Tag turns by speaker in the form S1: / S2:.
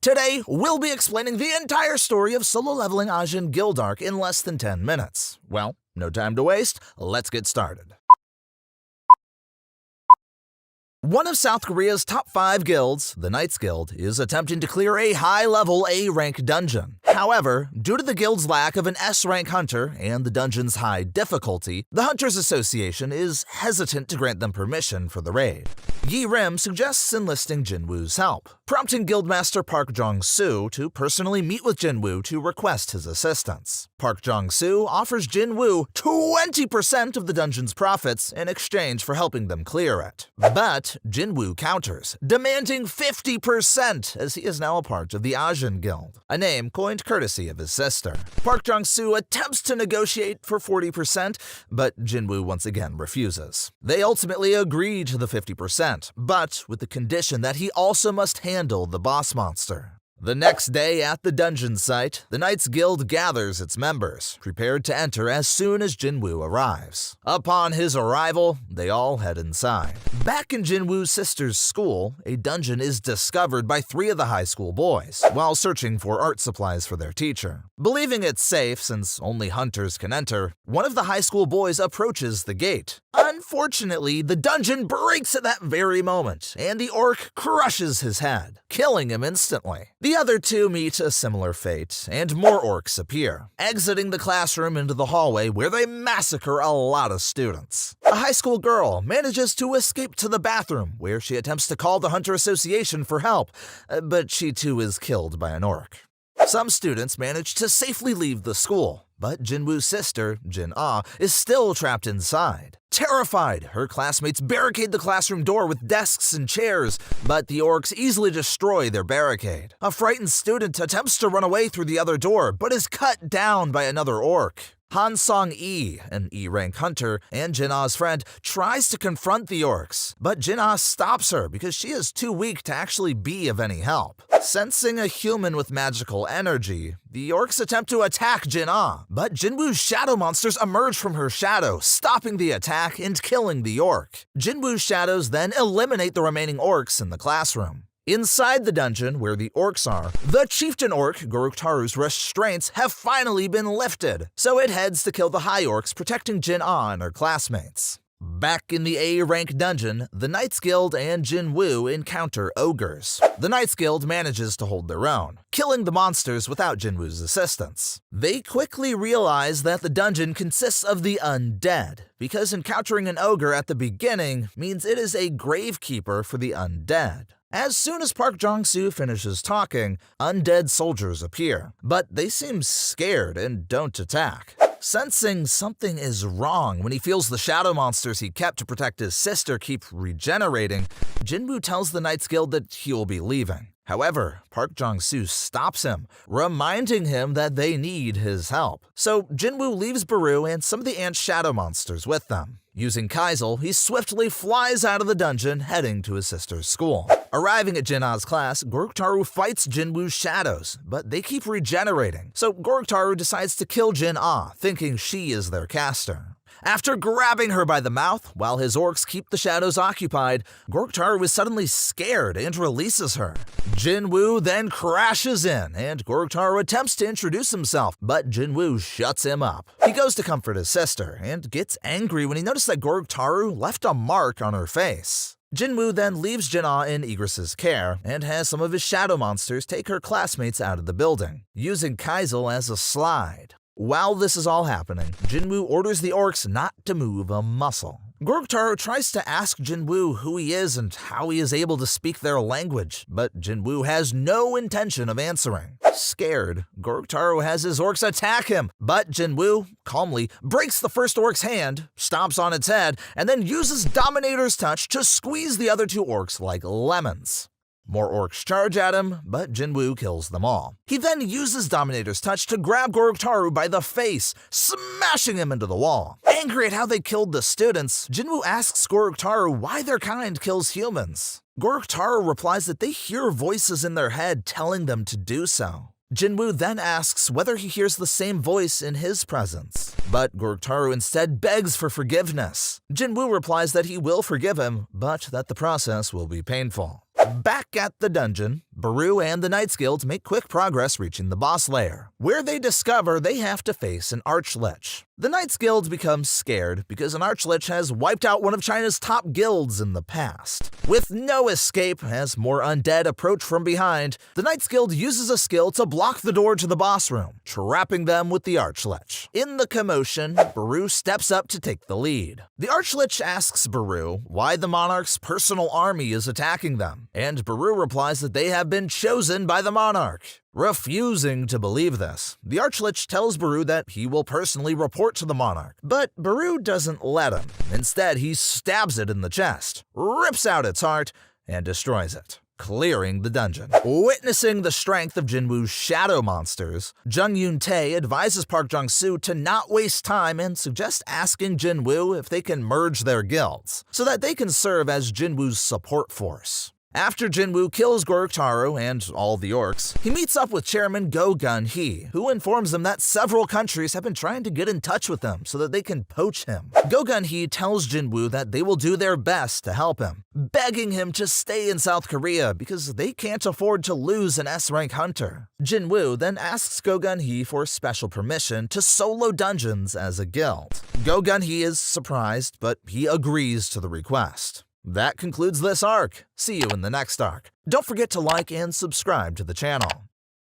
S1: Today, we'll be explaining the entire story of solo leveling Ahjin Guild Arc in less than 10 minutes. Well, no time to waste, let's get started. One of South Korea's top 5 guilds, the Knights Guild, is attempting to clear a high-level A-rank dungeon. However, due to the guild's lack of an S-rank hunter and the dungeon's high difficulty, the Hunters Association is hesitant to grant them permission for the raid. Yi Rim suggests enlisting Jinwoo's help, prompting Guildmaster Park Jong-soo to personally meet with Jinwoo to request his assistance. Park Jong-soo offers Jinwoo 20% of the dungeon's profits in exchange for helping them clear it. But Jinwoo counters, demanding 50% as he is now a part of the Ahjin Guild, a name coined courtesy of his sister. Park Jong-soo attempts to negotiate for 40%, but Jinwoo once again refuses. They ultimately agree to the 50%, but with the condition that he also must handle the boss monster. The next day at the dungeon site, the Knights Guild gathers its members, prepared to enter as soon as Jinwoo arrives. Upon his arrival, they all head inside. Back in Jinwoo's sister's school, a dungeon is discovered by 3 of the high school boys, while searching for art supplies for their teacher. Believing it's safe since only hunters can enter, one of the high school boys approaches the gate. Unfortunately, the dungeon breaks at that very moment, and the orc crushes his head, killing him instantly. The other 2 meet a similar fate, and more orcs appear, exiting the classroom into the hallway where they massacre a lot of students. A high school girl manages to escape to the bathroom, where she attempts to call the Hunter Association for help, but she too is killed by an orc. Some students manage to safely leave the school, but Jinwoo's sister, Jin-ah, is still trapped inside. Terrified, her classmates barricade the classroom door with desks and chairs, but the orcs easily destroy their barricade. A frightened student attempts to run away through the other door, but is cut down by another orc. Han Song-yi, an E-rank hunter, and Jin-ah's friend, tries to confront the orcs, but Jin-ah stops her because she is too weak to actually be of any help. Sensing a human with magical energy, the orcs attempt to attack Jin-ah, but Jinwoo's shadow monsters emerge from her shadow, stopping the attack and killing the orc. Jinwoo's shadows then eliminate the remaining orcs in the classroom. Inside the dungeon, where the orcs are, the chieftain orc, Goruktaru's restraints have finally been lifted, so it heads to kill the high orcs, protecting Jin-ah and her classmates. Back in the A-rank dungeon, the Knights Guild and Jinwoo encounter ogres. The Knights Guild manages to hold their own, killing the monsters without Jinwoo's assistance. They quickly realize that the dungeon consists of the undead, because encountering an ogre at the beginning means it is a gravekeeper for the undead. As soon as Park Jong-soo finishes talking, undead soldiers appear, but they seem scared and don't attack. Sensing something is wrong when he feels the shadow monsters he kept to protect his sister keep regenerating, Jinwoo tells the Knights Guild that he will be leaving. However, Park Jong-soo stops him, reminding him that they need his help. So Jinwoo leaves Baru and some of the ant shadow monsters with them. Using Kaisel, he swiftly flies out of the dungeon, heading to his sister's school. Arriving at Jin-ah's class, Goruktaru fights Jinwoo's shadows, but they keep regenerating, so Goruktaru decides to kill Jin-ah, thinking she is their caster. After grabbing her by the mouth, while his orcs keep the shadows occupied, Goruktaru is suddenly scared and releases her. Jinwoo then crashes in, and Goruktaru attempts to introduce himself, but Jinwoo shuts him up. He goes to comfort his sister, and gets angry when he notices that Goruktaru left a mark on her face. Jinwoo then leaves Jin-ah in Igris's care, and has some of his shadow monsters take her classmates out of the building, using Kaisel as a slide. While this is all happening, Jinwoo orders the orcs not to move a muscle. Goruktaru tries to ask Jinwoo who he is and how he is able to speak their language, but Jinwoo has no intention of answering. Scared, Goruktaru has his orcs attack him, but Jinwoo, calmly, breaks the first orc's hand, stomps on its head, and then uses Dominator's Touch to squeeze the other 2 orcs like lemons. More orcs charge at him, but Jinwoo kills them all. He then uses Dominator's Touch to grab Goruktaru by the face, smashing him into the wall. Angry at how they killed the students, Jinwoo asks Goruktaru why their kind kills humans. Goruktaru replies that they hear voices in their head telling them to do so. Jinwoo then asks whether he hears the same voice in his presence, but Goruktaru instead begs for forgiveness. Jinwoo replies that he will forgive him, but that the process will be painful. Back at the dungeon, Baru and the Knights Guild make quick progress reaching the boss lair, where they discover they have to face an Archlich. The Knights Guild becomes scared because an Archlich has wiped out one of China's top guilds in the past. With no escape as more undead approach from behind, the Knights Guild uses a skill to block the door to the boss room, trapping them with the Archlich. In the commotion, Baru steps up to take the lead. The Archlich asks Baru why the monarch's personal army is attacking them, and Baru replies that they have been chosen by the monarch. Refusing to believe this, the Archlich tells Baru that he will personally report to the monarch, but Baru doesn't let him. Instead, he stabs it in the chest, rips out its heart, and destroys it, clearing the dungeon. Witnessing the strength of Jinwoo's shadow monsters, Jung Yoon-tae advises Park Jong-soo to not waste time and suggests asking Jinwoo if they can merge their guilds, so that they can serve as Jinwoo's support force. After Jinwoo kills Goruk-Taro and all the orcs, he meets up with Chairman Go Gun-hee, who informs him that several countries have been trying to get in touch with him so that they can poach him. Go Gun-hee tells Jinwoo that they will do their best to help him, begging him to stay in South Korea because they can't afford to lose an S-rank hunter. Jinwoo then asks Go Gun-hee for special permission to solo dungeons as a guild. Go Gun-hee is surprised, but he agrees to the request. That concludes this arc. See you in the next arc. Don't forget to like and subscribe to the channel.